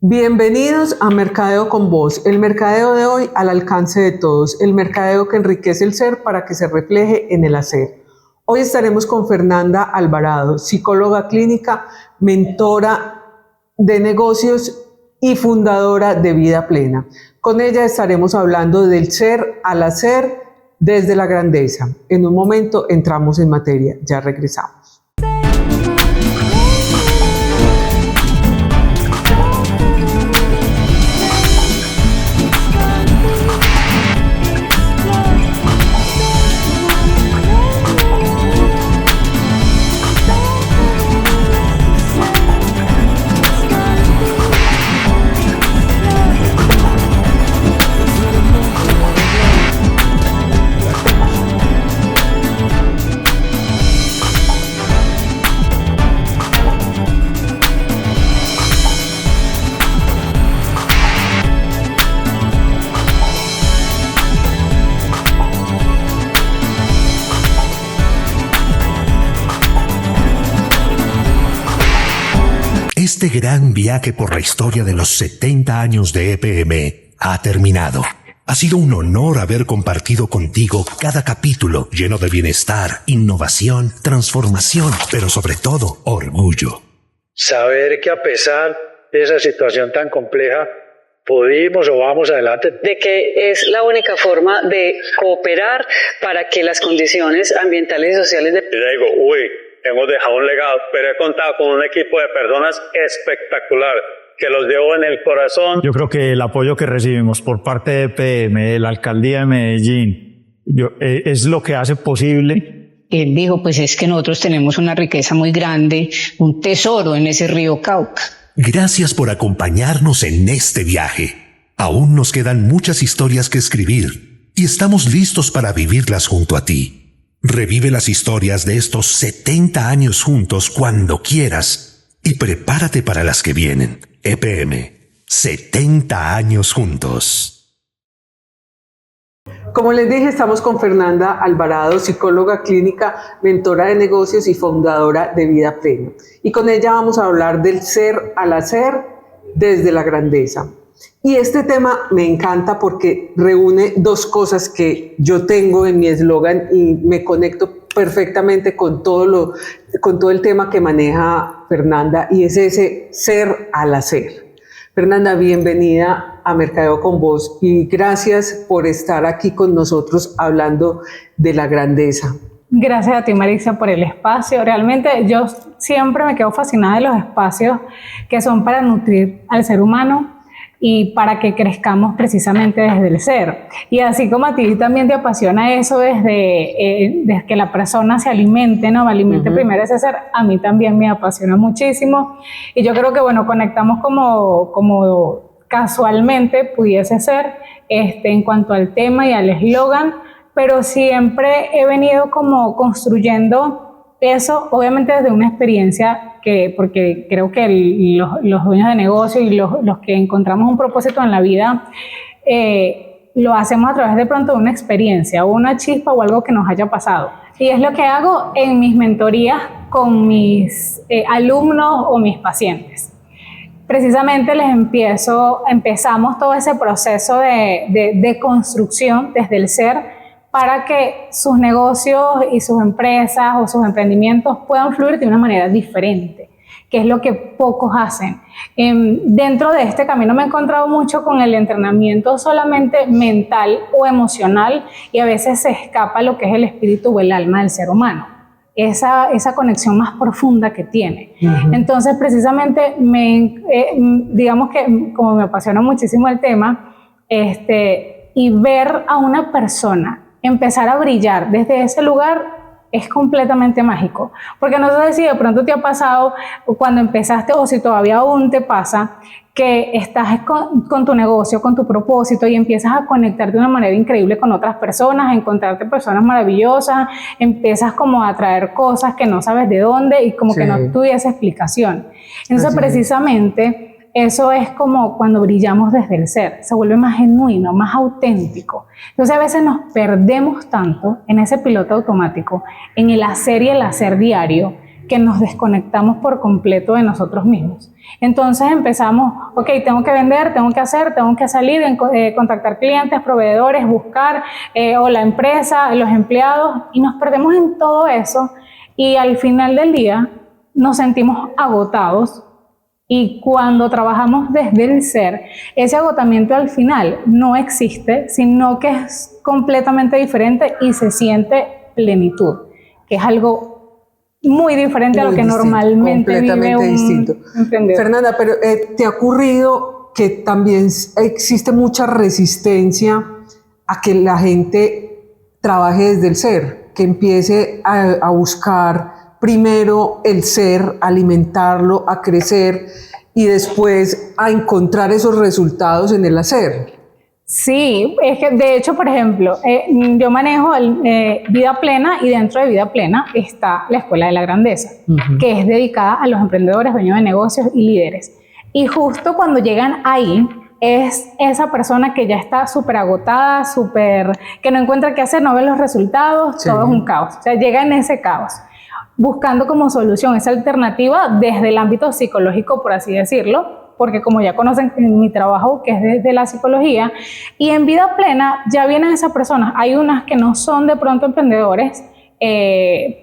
Bienvenidos a Mercadeo con Voz, el mercadeo de hoy al alcance de todos, el mercadeo que enriquece el ser para que se refleje en el hacer. Hoy estaremos con Fernanda Alvarado, psicóloga clínica, mentora de negocios y fundadora de Vida Plena. Con ella estaremos hablando del ser al hacer desde la grandeza. En un momento entramos en materia, ya regresamos. Este gran viaje por la historia de los 70 años de EPM ha terminado. Ha sido un honor haber compartido contigo cada capítulo lleno de bienestar, innovación, transformación, pero sobre todo, orgullo. Saber que a pesar de esa situación tan compleja, pudimos o vamos adelante. De que es la única forma de cooperar para que las condiciones ambientales y sociales de... Y digo, hemos dejado un legado, pero he contado con un equipo de personas espectacular, que los llevo en el corazón. Yo creo que el apoyo que recibimos por parte de EPM, de la Alcaldía de Medellín, es lo que hace posible. Él dijo, pues es que nosotros tenemos una riqueza muy grande, un tesoro en ese río Cauca. Gracias por acompañarnos en este viaje. Aún nos quedan muchas historias que escribir y estamos listos para vivirlas junto a ti. Revive las historias de estos 70 años juntos cuando quieras y prepárate para las que vienen. EPM, 70 años juntos. Como les dije, estamos con Fernanda Alvarado, psicóloga clínica, mentora de negocios y fundadora de Vida Plena. Y con ella vamos a hablar del ser al hacer desde la grandeza. Y este tema me encanta porque reúne dos cosas que yo tengo en mi eslogan y me conecto perfectamente con todo el tema que maneja Fernanda, y es ese ser al hacer. Fernanda, bienvenida a Mercadeo con Voz y gracias por estar aquí con nosotros hablando de la grandeza. Gracias a ti, Marisa, por el espacio. Realmente yo siempre me quedo fascinada de los espacios que son para nutrir al ser humano y para que crezcamos precisamente desde el ser. Y así como a ti también te apasiona eso desde que la persona se alimente, ¿no? Alimente primero ese ser, a mí también me apasiona muchísimo. Y yo creo que, bueno, conectamos como casualmente pudiese ser en cuanto al tema y al eslogan, pero siempre he venido como construyendo eso, obviamente desde una experiencia porque creo que los dueños de negocio y los que encontramos un propósito en la vida, lo hacemos a través de pronto de una experiencia o una chispa o algo que nos haya pasado. Y es lo que hago en mis mentorías con mis alumnos o mis pacientes. Precisamente empezamos todo ese proceso de construcción desde el ser, para que sus negocios y sus empresas o sus emprendimientos puedan fluir de una manera diferente, que es lo que pocos hacen. Dentro de este camino me he encontrado mucho con el entrenamiento solamente mental o emocional, y a veces se escapa lo que es el espíritu o el alma del ser humano, esa conexión más profunda que tiene. Entonces, precisamente, digamos que como me apasiona muchísimo el tema, y ver a una persona empezar a brillar desde ese lugar es completamente mágico, porque no sé si de pronto te ha pasado cuando empezaste o si todavía aún te pasa que estás con tu negocio, con tu propósito y empiezas a conectar de una manera increíble con otras personas, a encontrarte personas maravillosas, empiezas como a traer cosas que no sabes de dónde y como que no tuviese explicación. Entonces precisamente eso es como cuando brillamos desde el ser, se vuelve más genuino, más auténtico. Entonces a veces nos perdemos tanto en ese piloto automático, en el hacer y el hacer diario, que nos desconectamos por completo de nosotros mismos. Entonces empezamos, ok, tengo que vender, tengo que hacer, tengo que salir, contactar clientes, proveedores, buscar, o la empresa, los empleados, y nos perdemos en todo eso, y al final del día nos sentimos agotados. Y cuando trabajamos desde el ser, ese agotamiento al final no existe, sino que es completamente diferente y se siente plenitud, que es algo muy diferente a lo que normalmente vive un emprendedor. Fernanda, pero ¿te ha ocurrido que también existe mucha resistencia a que la gente trabaje desde el ser, que empiece a buscar primero el ser, alimentarlo, a crecer y después a encontrar esos resultados en el hacer? Sí, es que de hecho, por ejemplo, yo manejo Vida Plena, y dentro de Vida Plena está la Escuela de la Grandeza, que es dedicada a los emprendedores, dueños de negocios y líderes. Y justo cuando llegan ahí, es esa persona que ya está súper agotada, que no encuentra qué hacer, no ve los resultados, todo es un caos. O sea, llega en ese caos, buscando como solución esa alternativa desde el ámbito psicológico, por así decirlo, porque como ya conocen mi trabajo, que es desde la psicología, y en Vida Plena ya vienen esas personas. Hay unas que no son de pronto emprendedores,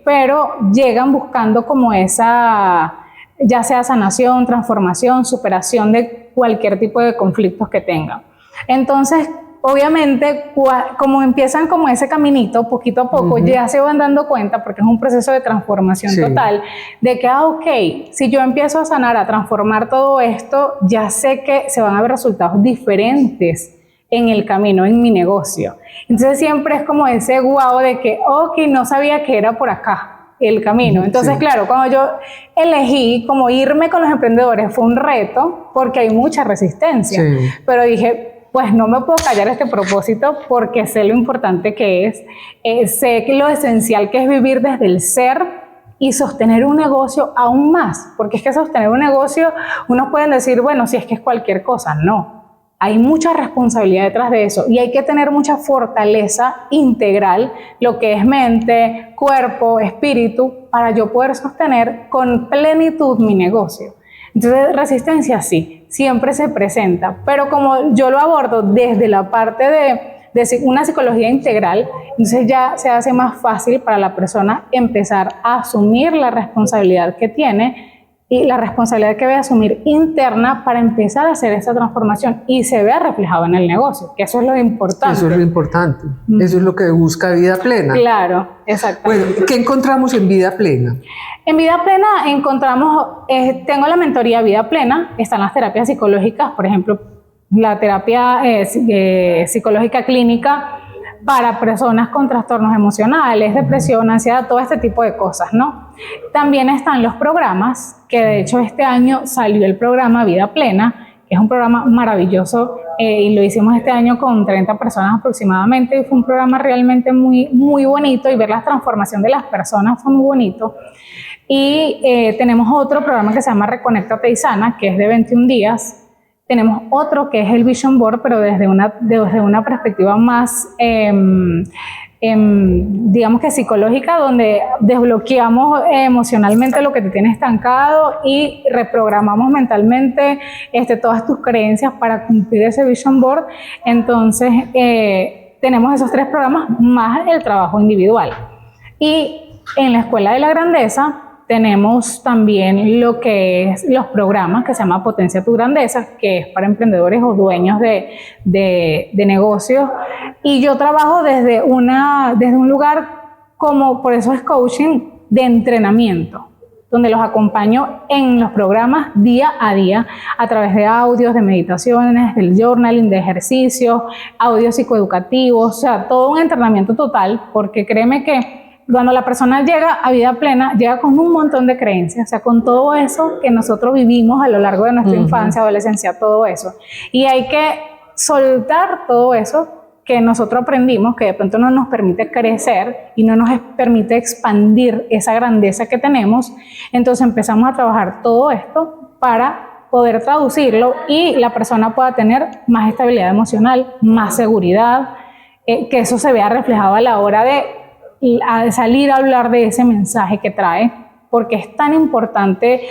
pero llegan buscando como esa, ya sea sanación, transformación, superación de cualquier tipo de conflictos que tengan. Entonces, obviamente, como empiezan como ese caminito, poquito a poco, ya se van dando cuenta, porque es un proceso de transformación total, de que, ok, si yo empiezo a sanar, a transformar todo esto, ya sé que se van a ver resultados diferentes en el camino, en mi negocio. Entonces siempre es como ese guau de que, ok, no sabía que era por acá el camino. Entonces, claro, cuando yo elegí como irme con los emprendedores, fue un reto, porque hay mucha resistencia, pero dije, pues no me puedo callar este propósito, porque sé lo importante que es, sé que lo esencial que es vivir desde el ser y sostener un negocio aún más, porque es que sostener un negocio, unos pueden decir, bueno, si es que es cualquier cosa, no. Hay mucha responsabilidad detrás de eso, y hay que tener mucha fortaleza integral, lo que es mente, cuerpo, espíritu, para yo poder sostener con plenitud mi negocio. Entonces, resistencia sí, siempre se presenta, pero como yo lo abordo desde la parte de una psicología integral, entonces ya se hace más fácil para la persona empezar a asumir la responsabilidad que tiene y la responsabilidad que debe asumir interna para empezar a hacer esa transformación y se vea reflejado en el negocio, que eso es lo importante. Eso es lo importante, eso es lo que busca Vida Plena. Claro, exactamente. Bueno, ¿qué encontramos en Vida Plena? En Vida Plena encontramos, tengo la mentoría Vida Plena, están las terapias psicológicas, por ejemplo, la terapia psicológica clínica para personas con trastornos emocionales, depresión, ansiedad, todo este tipo de cosas, ¿no? También están los programas, que de hecho este año salió el programa Vida Plena, que es un programa maravilloso, y lo hicimos este año con 30 personas aproximadamente, y fue un programa realmente muy, muy bonito, y ver la transformación de las personas fue muy bonito. Y tenemos otro programa que se llama Reconéctate y Sana, que es de 21 días. Tenemos otro que es el Vision Board, pero desde una perspectiva más, digamos que psicológica, donde desbloqueamos emocionalmente lo que te tiene estancado y reprogramamos mentalmente todas tus creencias para cumplir ese Vision Board. Entonces, tenemos esos 3 programas más el trabajo individual. Y en la Escuela de la Grandeza tenemos también lo que es los programas que se llama Potencia tu Grandeza, que es para emprendedores o dueños de negocios. Y yo trabajo desde un lugar como, por eso es coaching, de entrenamiento, donde los acompaño en los programas día a día a través de audios, de meditaciones, del journaling, de ejercicios, audios psicoeducativos, o sea, todo un entrenamiento total, porque créeme que cuando la persona llega a Vida Plena, llega con un montón de creencias, o sea, con todo eso que nosotros vivimos a lo largo de nuestra infancia, adolescencia, todo eso. Y hay que soltar todo eso que nosotros aprendimos, que de pronto no nos permite crecer y no nos permite expandir esa grandeza que tenemos. Entonces empezamos a trabajar todo esto para poder traducirlo y la persona pueda tener más estabilidad emocional, más seguridad, que eso se vea reflejado a la hora de salir a hablar de ese mensaje que trae, porque es tan importante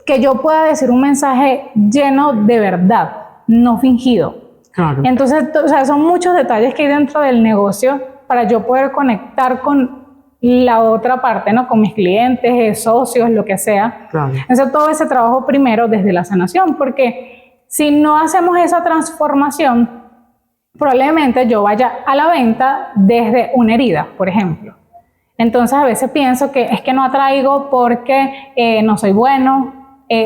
que yo pueda decir un mensaje lleno de verdad, no fingido. Claro. Entonces, o sea, son muchos detalles que hay dentro del negocio para yo poder conectar con la otra parte, ¿no? Con mis clientes, socios, lo que sea. Claro. Entonces, todo ese trabajo primero desde la sanación, porque si no hacemos esa transformación, probablemente yo vaya a la venta desde una herida, por ejemplo. Entonces, a veces pienso que es que no atraigo porque no soy bueno,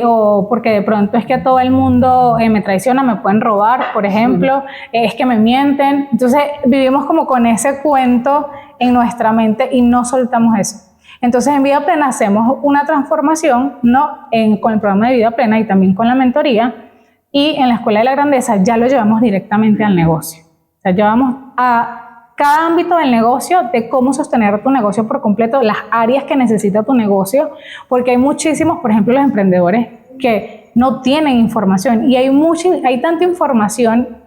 o porque de pronto es que todo el mundo me traiciona, me pueden robar, por ejemplo, es que me mienten. Entonces vivimos como con ese cuento en nuestra mente y no soltamos eso. Entonces en Vida Plena hacemos una transformación, ¿no? Con el programa de Vida Plena y también con la mentoría, y en la Escuela de la Grandeza ya lo llevamos directamente al negocio. O sea, llevamos a cada ámbito del negocio, de cómo sostener tu negocio por completo, las áreas que necesita tu negocio, porque hay muchísimos, por ejemplo, los emprendedores que no tienen información, y hay tanta información,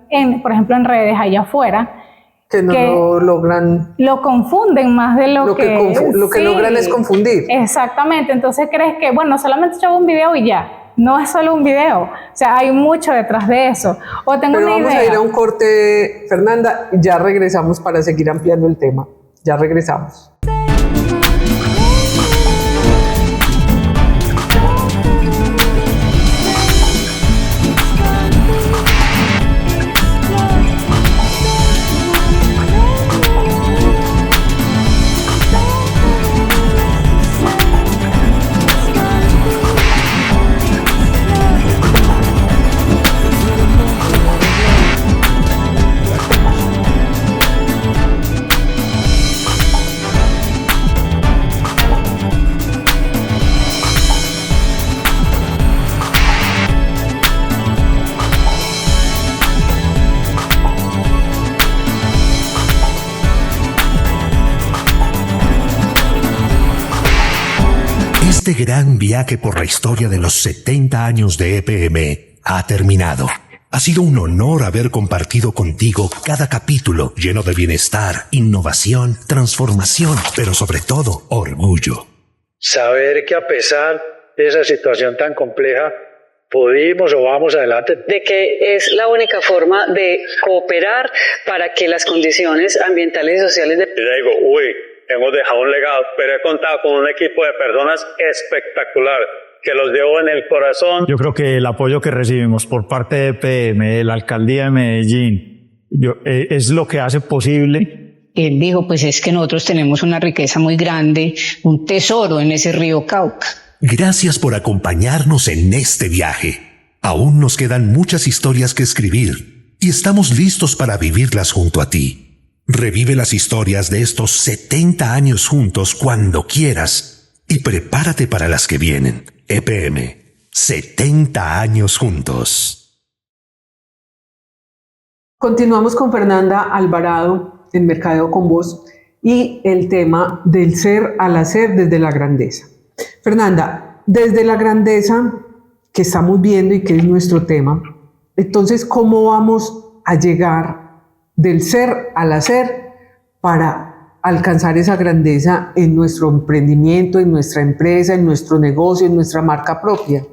por ejemplo, en redes allá afuera, que no lo logran. Lo confunden más de lo que sí, logran es confundir. Exactamente, entonces crees que, bueno, solamente yo hago un video y ya. No es solo un video, o sea, hay mucho detrás de eso. O tengo Pero una vamos idea. a ir a un corte, Fernanda, ya regresamos para seguir ampliando el tema. Ya regresamos. Este gran viaje por la historia de los 70 años de EPM ha terminado. Ha sido un honor haber compartido contigo cada capítulo lleno de bienestar, innovación, transformación, pero sobre todo, orgullo. Saber que a pesar de esa situación tan compleja, pudimos o vamos adelante. De que es la única forma de cooperar para que las condiciones ambientales y sociales de... Y le digo, uy, hemos dejado un legado, pero he contado con un equipo de personas espectacular, que los llevo en el corazón. Yo creo que el apoyo que recibimos por parte de EPM, de la Alcaldía de Medellín, es lo que hace posible. Él dijo, pues es que nosotros tenemos una riqueza muy grande, un tesoro en ese río Cauca. Gracias por acompañarnos en este viaje. Aún nos quedan muchas historias que escribir y estamos listos para vivirlas junto a ti. Revive las historias de estos 70 años juntos cuando quieras y prepárate para las que vienen. EPM, 70 años juntos. Continuamos con Fernanda Alvarado en Mercadeo con Vos y el tema del ser al hacer desde la grandeza. Fernanda, desde la grandeza que estamos viendo y que es nuestro tema, entonces, ¿cómo vamos a llegar del ser al hacer para alcanzar esa grandeza en nuestro emprendimiento, en nuestra empresa, en nuestro negocio, en nuestra marca propia?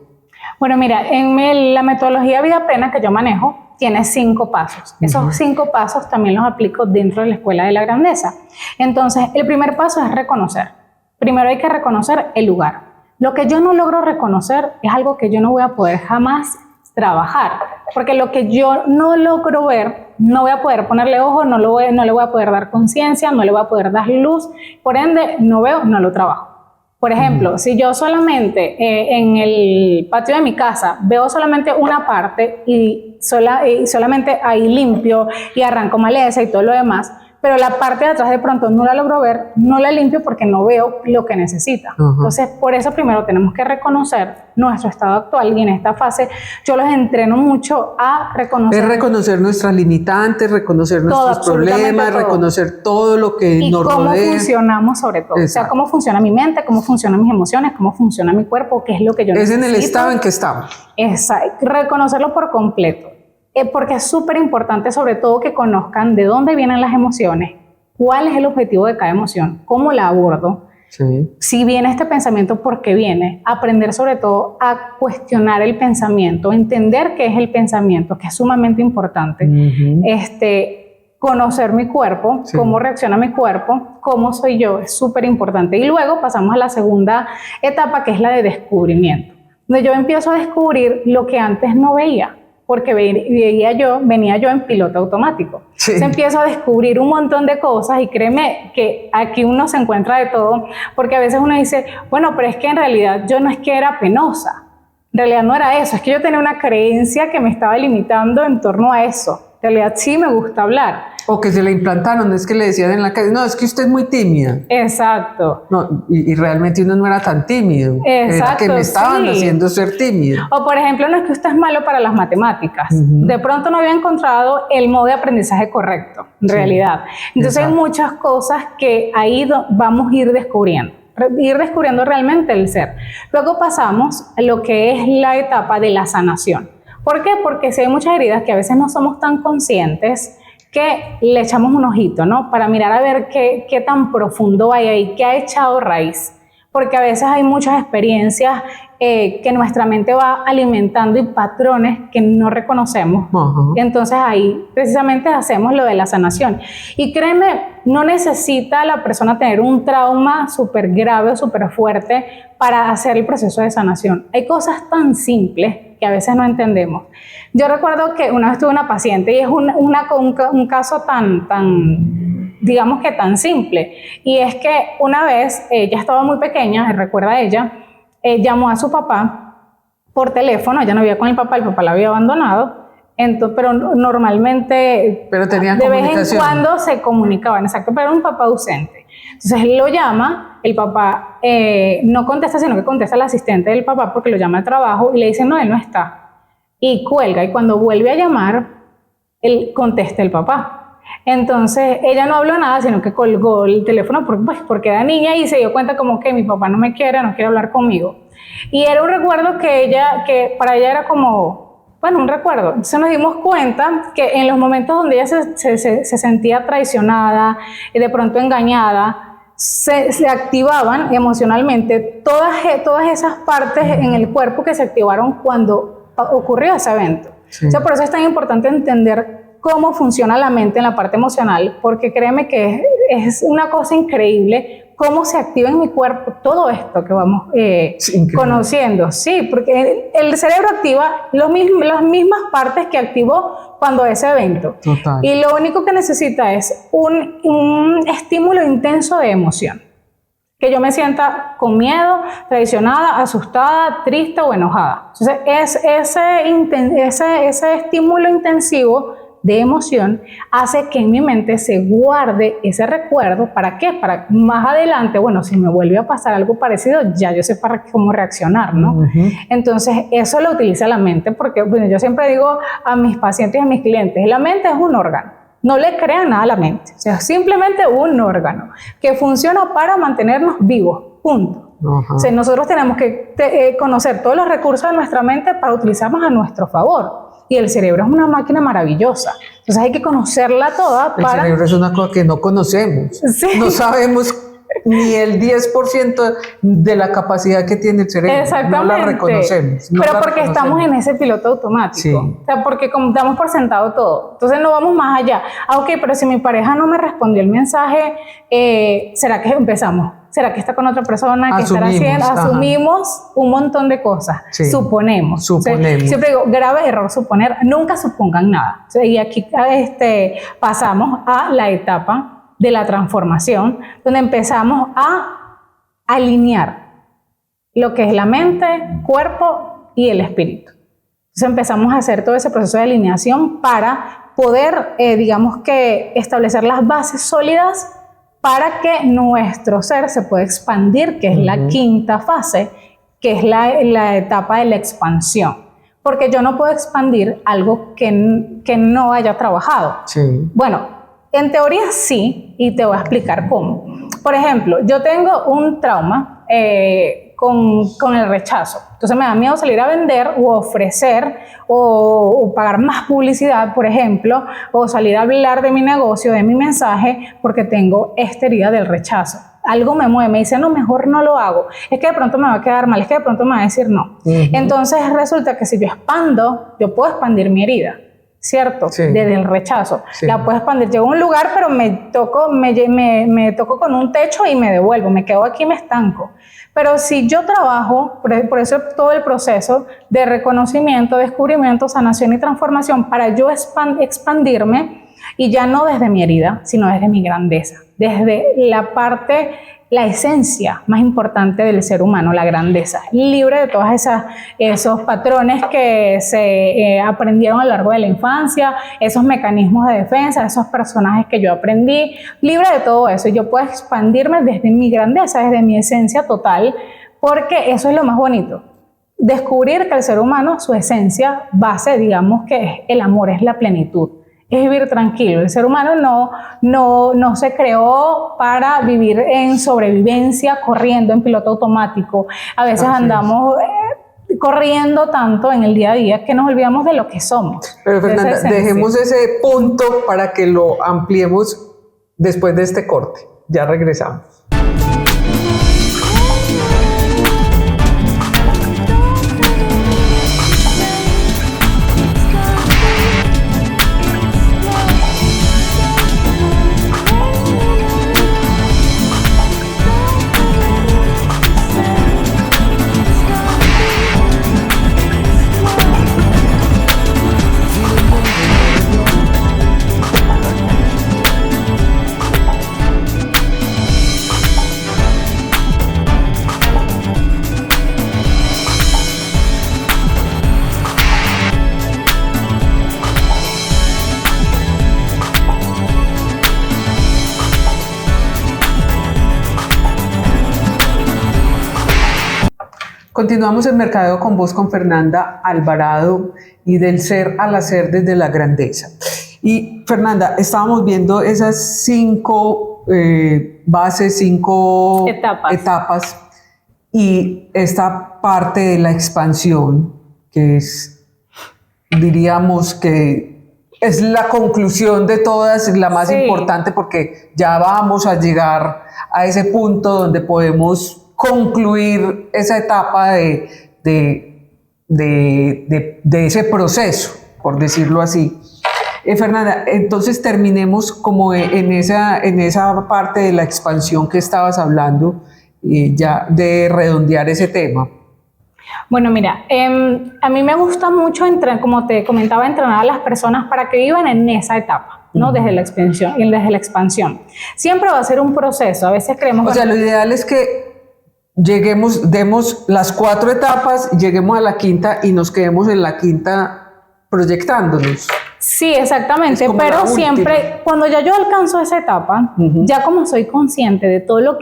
Bueno, mira, en la metodología Vida Plena que yo manejo, tiene 5 pasos. Esos 5 pasos también los aplico dentro de la Escuela de la Grandeza. Entonces, el primer paso es reconocer. Primero hay que reconocer el lugar. Lo que yo no logro reconocer es algo que yo no voy a poder jamás trabajar, porque lo que yo no logro ver, no voy a poder ponerle ojo, no le voy a poder dar conciencia, no le voy a poder dar luz, por ende, no veo, no lo trabajo. Por ejemplo, si yo solamente en el patio de mi casa veo solamente una parte y solamente ahí limpio y arranco maleza y todo lo demás, pero la parte de atrás de pronto no la logro ver, no la limpio porque no veo lo que necesita. Entonces, por eso primero tenemos que reconocer nuestro estado actual, y en esta fase yo los entreno mucho a reconocer. Es reconocer nuestras limitantes, reconocer nuestros problemas, reconocer todo lo que nos rodea. Y cómo funcionamos sobre todo. Exacto. O sea, cómo funciona mi mente, cómo funcionan mis emociones, cómo funciona mi cuerpo, qué es lo que yo necesito. Es en el estado en que estamos. Exacto. Reconocerlo por completo. Porque es súper importante sobre todo que conozcan de dónde vienen las emociones, cuál es el objetivo de cada emoción, cómo la abordo, Sí. Si viene este pensamiento, ¿por qué viene? Aprender sobre todo a cuestionar el pensamiento, entender qué es el pensamiento, que es sumamente importante. Conocer mi cuerpo, Sí. cómo reacciona mi cuerpo, cómo soy yo, es súper importante. Y luego pasamos a la segunda etapa, que es la de descubrimiento, donde yo empiezo a descubrir lo que antes no veía, porque venía yo en piloto automático. Sí. Entonces empiezo a descubrir un montón de cosas y créeme que aquí uno se encuentra de todo, porque a veces uno dice, bueno, pero es que en realidad yo no es que era penosa, en realidad no era eso, es que yo tenía una creencia que me estaba limitando en torno a eso. En realidad sí me gusta hablar. O que se le implantaron, es que le decían en la calle, no, es que usted es muy tímida. Exacto. No, y realmente uno no era tan tímido. Exacto, era que me estaban sí. haciendo ser tímido. O por ejemplo, no es que usted es malo para las matemáticas. De pronto no había encontrado el modo de aprendizaje correcto, en realidad. Entonces hay muchas cosas que ahí vamos a ir descubriendo realmente el ser. Luego pasamos a lo que es la etapa de la sanación. ¿Por qué? Porque si hay muchas heridas que a veces no somos tan conscientes, que le echamos un ojito, ¿no? Para mirar a ver qué tan profundo hay ahí, qué ha echado raíz. Porque a veces hay muchas experiencias que nuestra mente va alimentando y patrones que no reconocemos. Entonces ahí precisamente hacemos lo de la sanación. Y créeme, no necesita la persona tener un trauma súper grave o súper fuerte para hacer el proceso de sanación. Hay cosas tan simples que a veces no entendemos. Yo recuerdo que una vez tuve una paciente y es un caso digamos que tan simple, y es que una vez ella estaba muy pequeña, recuerda ella, llamó a su papá por teléfono, ella no vivía con el papá la había abandonado, pero normalmente tenían de vez en comunicación. cuando se comunicaban, exacto, pero era un papá ausente. Entonces él lo llama, el papá no contesta, sino que contesta el asistente del papá porque lo llama al trabajo y le dice, no, él no está. Y cuelga, y cuando vuelve a llamar, él contesta el papá. Entonces ella no habló nada, sino que colgó el teléfono porque era niña y se dio cuenta como que mi papá no me quiere, no quiere hablar conmigo. Y era un recuerdo que para ella era como, bueno, un recuerdo. Entonces nos dimos cuenta que en los momentos donde ella se sentía traicionada y de pronto engañada, se activaban emocionalmente todas esas partes en el cuerpo que se activaron cuando ocurrió ese evento. Sí. O sea, por eso es tan importante entender cómo funciona la mente en la parte emocional, porque créeme que es una cosa increíble cómo se activa en mi cuerpo todo esto que vamos conociendo. Sí, porque el cerebro activa las mismas partes que activó cuando ese evento. Total. Y lo único que necesita es un estímulo intenso de emoción. Que yo me sienta con miedo, traicionada, asustada, triste o enojada. Entonces, ese estímulo intensivo de emoción hace que en mi mente se guarde ese recuerdo. ¿Para qué? Para más adelante, bueno, si me vuelve a pasar algo parecido, ya yo sé cómo reaccionar, ¿no? Entonces, eso lo utiliza la mente, porque bueno, yo siempre digo a mis pacientes y a mis clientes, la mente es un órgano. No le crean nada a la mente, o sea, simplemente un órgano que funciona para mantenernos vivos, punto. O sea, nosotros tenemos que conocer todos los recursos de nuestra mente para utilizarlos a nuestro favor. Y el cerebro es una máquina maravillosa, entonces hay que conocerla toda El cerebro es una cosa que no conocemos, sí. No sabemos ni el 10% de la capacidad que tiene el cerebro. Exactamente. No la reconocemos. Pero porque estamos en ese piloto automático. Sí. O sea, porque damos por sentado todo. Entonces no vamos más allá. Ok, pero si mi pareja no me respondió el mensaje, ¿será que empezamos? ¿Será que está con otra persona? ¿Qué estará haciendo? Asumimos un montón de cosas. Sí. Suponemos. O sea, siempre digo, grave error suponer. Nunca supongan nada. O sea, y aquí pasamos a la etapa de la transformación, donde empezamos a alinear lo que es la mente, cuerpo y el espíritu. Entonces empezamos a hacer todo ese proceso de alineación para poder, digamos que, establecer las bases sólidas para que nuestro ser se pueda expandir, que es la quinta fase, que es la etapa de la expansión. Porque yo no puedo expandir algo que no haya trabajado. Sí. Bueno, en teoría sí, y te voy a explicar cómo. Por ejemplo, yo tengo un trauma con el rechazo. Entonces me da miedo salir a vender o ofrecer o pagar más publicidad, por ejemplo, o salir a hablar de mi negocio, de mi mensaje, porque tengo esta herida del rechazo. algo me mueve, me dice, no, mejor no lo hago, es que de pronto me va a quedar mal, es que de pronto me va a decir no. Entonces resulta que si yo expando, yo puedo expandir mi herida, ¿cierto? Sí. Desde el rechazo. Sí. La puedo expandir. Llego a un lugar, pero me toco con un techo y me devuelvo, me quedo aquí y me estanco. Pero si yo trabajo, por eso todo el proceso de reconocimiento, descubrimiento, sanación y transformación, para yo expandirme, y ya no desde mi herida, sino desde mi grandeza, desde la parte, la esencia más importante del ser humano, la grandeza, libre de todos esos patrones que se aprendieron a lo largo de la infancia, esos mecanismos de defensa, esos personajes que yo aprendí, libre de todo eso. Yo puedo expandirme desde mi grandeza, desde mi esencia total, porque eso es lo más bonito. Descubrir que el ser humano, su esencia base, digamos que es el amor, es la plenitud. Es vivir tranquilo. El ser humano no se creó para vivir en sobrevivencia, corriendo en piloto automático. A veces andamos corriendo tanto en el día a día que nos olvidamos de lo que somos. Pero Fernanda, dejemos ese punto para que lo ampliemos después de este corte. Ya regresamos. Continuamos el Mercadeo con Vos con Fernanda Alvarado y del ser al hacer desde la grandeza. Y Fernanda, estábamos viendo esas 5 bases, 5 etapas y esta parte de la expansión, que es, diríamos que es la conclusión de todas, la más importante, porque ya vamos a llegar a ese punto donde podemos concluir esa etapa de ese proceso, por decirlo así. Fernanda, entonces terminemos como en esa parte de la expansión que estabas hablando, ya de redondear ese tema. Bueno, mira, a mí me gusta mucho, como te comentaba, entrenar a las personas para que vivan en esa etapa, ¿no? Desde la expansión. Siempre va a ser un proceso, a veces creemos... O sea, lo ideal es que demos las 4 etapas, lleguemos a la quinta y nos quedemos en la quinta proyectándonos. Sí, exactamente, pero siempre cuando ya yo alcanzo esa etapa, ya como soy consciente de todo lo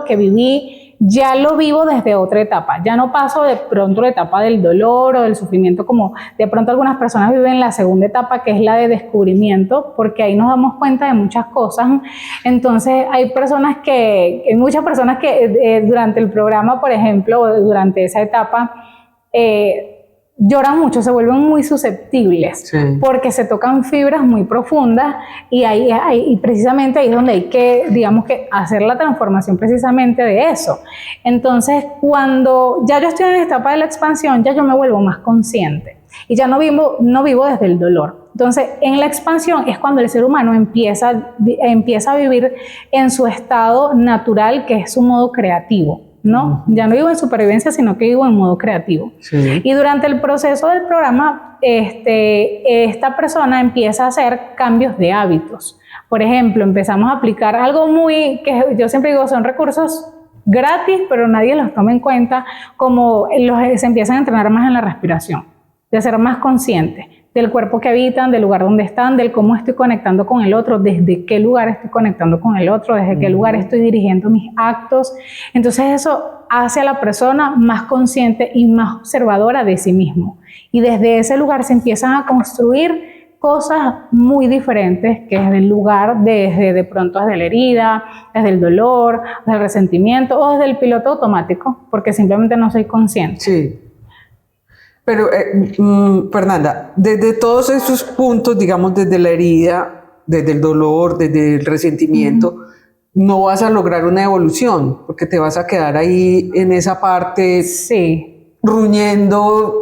que viví, ya lo vivo desde otra etapa, ya no paso de pronto la etapa del dolor o del sufrimiento, como de pronto algunas personas viven la segunda etapa, que es la de descubrimiento, porque ahí nos damos cuenta de muchas cosas. Entonces hay muchas personas que durante el programa, por ejemplo, durante esa etapa, lloran mucho, se vuelven muy susceptibles, porque se tocan fibras muy profundas y precisamente ahí es donde hay que, digamos que, hacer la transformación precisamente de eso. Entonces, cuando ya yo estoy en la etapa de la expansión, ya yo me vuelvo más consciente y ya no vivo desde el dolor. Entonces, en la expansión es cuando el ser humano empieza a vivir en su estado natural, que es su modo creativo. ¿No? Ya no vivo en supervivencia, sino que vivo en modo creativo. Sí. Y durante el proceso del programa, esta persona empieza a hacer cambios de hábitos. Por ejemplo, empezamos a aplicar algo que yo siempre digo, son recursos gratis, pero nadie los toma en cuenta, como se empiezan a entrenar más en la respiración, de ser más conscientes del cuerpo que habitan, del lugar donde están, del cómo estoy conectando con el otro, desde qué lugar estoy conectando con el otro, desde qué lugar estoy dirigiendo mis actos. Entonces eso hace a la persona más consciente y más observadora de sí mismo. Y desde ese lugar se empiezan a construir cosas muy diferentes, que es del lugar, de pronto desde la herida, desde el dolor, desde el resentimiento o desde el piloto automático, porque simplemente no soy consciente. Sí. Pero, Fernanda, desde todos esos puntos, digamos, desde la herida, desde el dolor, desde el resentimiento, no vas a lograr una evolución, porque te vas a quedar ahí en esa parte Sí. ruñendo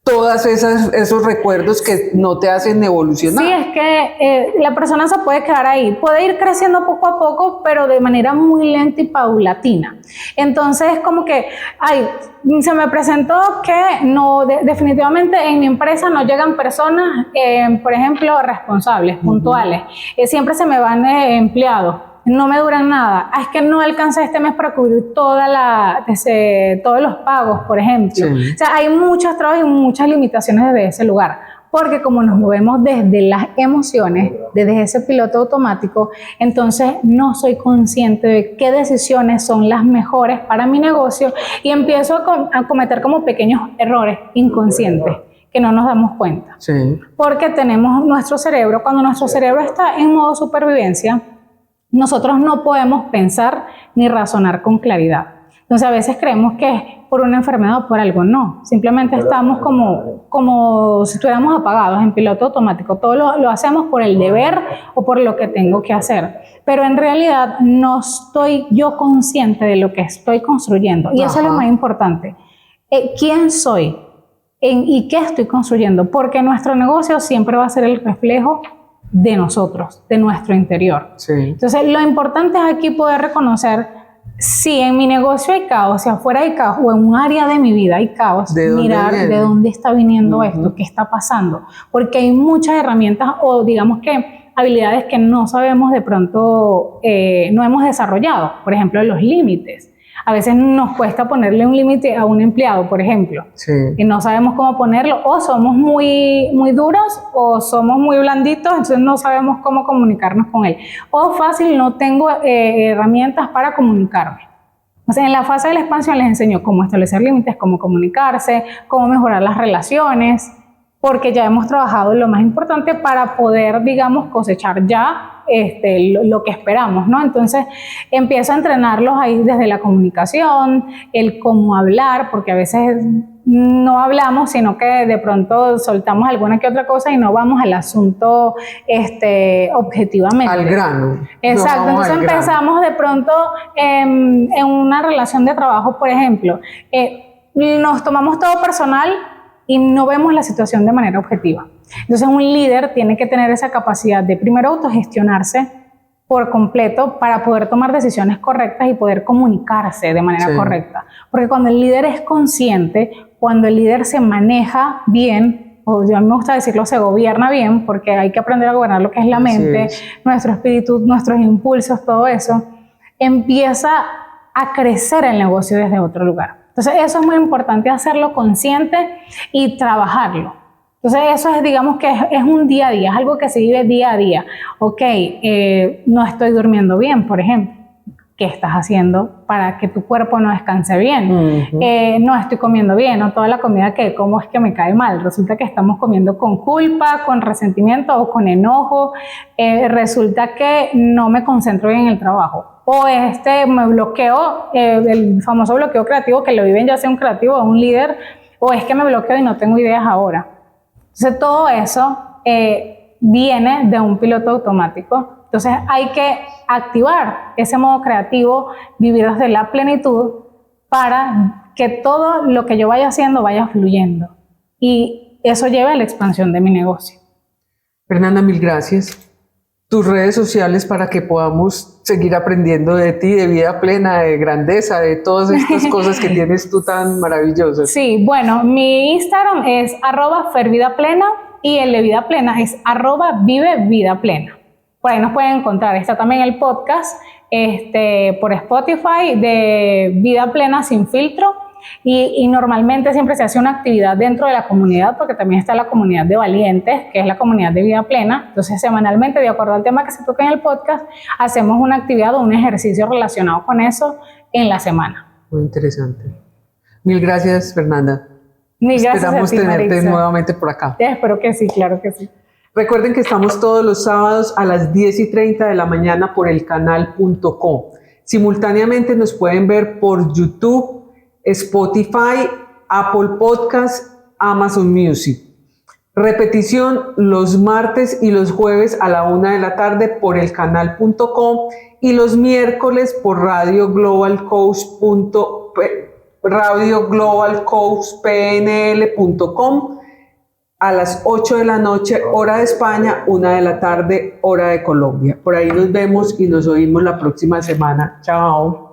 todos esos recuerdos que no te hacen evolucionar. Sí, es que la persona se puede quedar ahí, puede ir creciendo poco a poco, pero de manera muy lenta y paulatina. Entonces, como que, ay, se me presentó que no, definitivamente en mi empresa no llegan personas, por ejemplo, responsables, puntuales. Siempre se me van empleados. No me duran nada. Es que no alcancé este mes para cubrir todos los pagos, por ejemplo. Sí. O sea, hay muchos trabajos y muchas limitaciones desde ese lugar. Porque como nos movemos desde las emociones, desde ese piloto automático, entonces no soy consciente de qué decisiones son las mejores para mi negocio y empiezo a cometer como pequeños errores inconscientes que no nos damos cuenta. Sí. Porque tenemos nuestro cerebro, cuando nuestro cerebro está en modo supervivencia, nosotros no podemos pensar ni razonar con claridad. Entonces a veces creemos que es por una enfermedad o por algo. No, simplemente estamos como si estuviéramos apagados en piloto automático. Todo lo hacemos por el deber o por lo que tengo que hacer. Pero en realidad no estoy yo consciente de lo que estoy construyendo. Y eso es lo más importante. ¿Quién soy? ¿Y qué estoy construyendo? Porque nuestro negocio siempre va a ser el reflejo de nosotros, de nuestro interior. Sí. Entonces, lo importante es aquí poder reconocer si en mi negocio hay caos, si afuera hay caos, o en un área de mi vida hay caos, mirar de dónde está viniendo esto, qué está pasando. Porque hay muchas herramientas o digamos que habilidades que no sabemos de pronto, no hemos desarrollado. Por ejemplo, los límites. A veces nos cuesta ponerle un límite a un empleado, por ejemplo, Sí. y no sabemos cómo ponerlo, o somos muy duros o somos muy blanditos, entonces no sabemos cómo comunicarnos con él. O fácil, no tengo herramientas para comunicarme. O sea, en la fase de la expansión les enseño cómo establecer límites, cómo comunicarse, cómo mejorar las relaciones, porque ya hemos trabajado lo más importante para poder, digamos, cosechar ya lo que esperamos, ¿no? Entonces empiezo a entrenarlos ahí desde la comunicación, el cómo hablar, porque a veces no hablamos, sino que de pronto soltamos alguna que otra cosa y no vamos al asunto objetivamente. Al grano. Exacto, entonces empezamos de pronto en una relación de trabajo, por ejemplo, nos tomamos todo personal y no vemos la situación de manera objetiva. Entonces un líder tiene que tener esa capacidad de primero autogestionarse por completo para poder tomar decisiones correctas y poder comunicarse de manera correcta. Porque cuando el líder es consciente, cuando el líder se maneja bien, o yo me gusta decirlo, se gobierna bien, porque hay que aprender a gobernar lo que es la mente, nuestro espíritu, nuestros impulsos, todo eso, empieza a crecer el negocio desde otro lugar. Entonces eso es muy importante, hacerlo consciente y trabajarlo. Entonces eso es, digamos que es un día a día, es algo que se vive día a día. Ok, no estoy durmiendo bien, por ejemplo. ¿Qué estás haciendo para que tu cuerpo no descanse bien? No estoy comiendo bien, no toda la comida que como es que me cae mal. Resulta que estamos comiendo con culpa, con resentimiento o con enojo. Resulta que no me concentro bien en el trabajo. O me bloqueo, el famoso bloqueo creativo que lo viven ya sea un creativo o un líder, o es que me bloqueo y no tengo ideas ahora. Entonces todo eso viene de un piloto automático. Entonces hay que activar ese modo creativo, vivir desde la plenitud para que todo lo que yo vaya haciendo vaya fluyendo. Y eso lleva a la expansión de mi negocio. Fernanda, mil gracias. Tus redes sociales para que podamos seguir aprendiendo de ti, de vida plena, de grandeza, de todas estas cosas que tienes tú tan maravillosas. Sí, bueno, mi Instagram es @fervidaplena y el de Vida Plena es @vivevidaplena. Por ahí nos pueden encontrar. Está también el podcast por Spotify de Vida Plena Sin Filtro. Y normalmente siempre se hace una actividad dentro de la comunidad, porque también está la comunidad de valientes, que es la comunidad de Vida Plena. Entonces semanalmente, de acuerdo al tema que se toca en el podcast, hacemos una actividad o un ejercicio relacionado con eso en la semana. Muy interesante. Mil gracias, Fernanda. Mil gracias. Esperamos a ti, tenerte Maritza. nuevamente por acá. Espero que sí, claro que sí. Recuerden que estamos todos los sábados a las 10:30 de la mañana por elcanal.com. Simultáneamente nos pueden ver por YouTube, Spotify, Apple Podcasts, Amazon Music. Repetición los martes y los jueves a la 1 de la tarde por elcanal.com y los miércoles por radioglobalcoachpnl.com a las 8 de la noche, hora de España, 1 de la tarde, hora de Colombia. Por ahí nos vemos y nos oímos la próxima semana. Chao.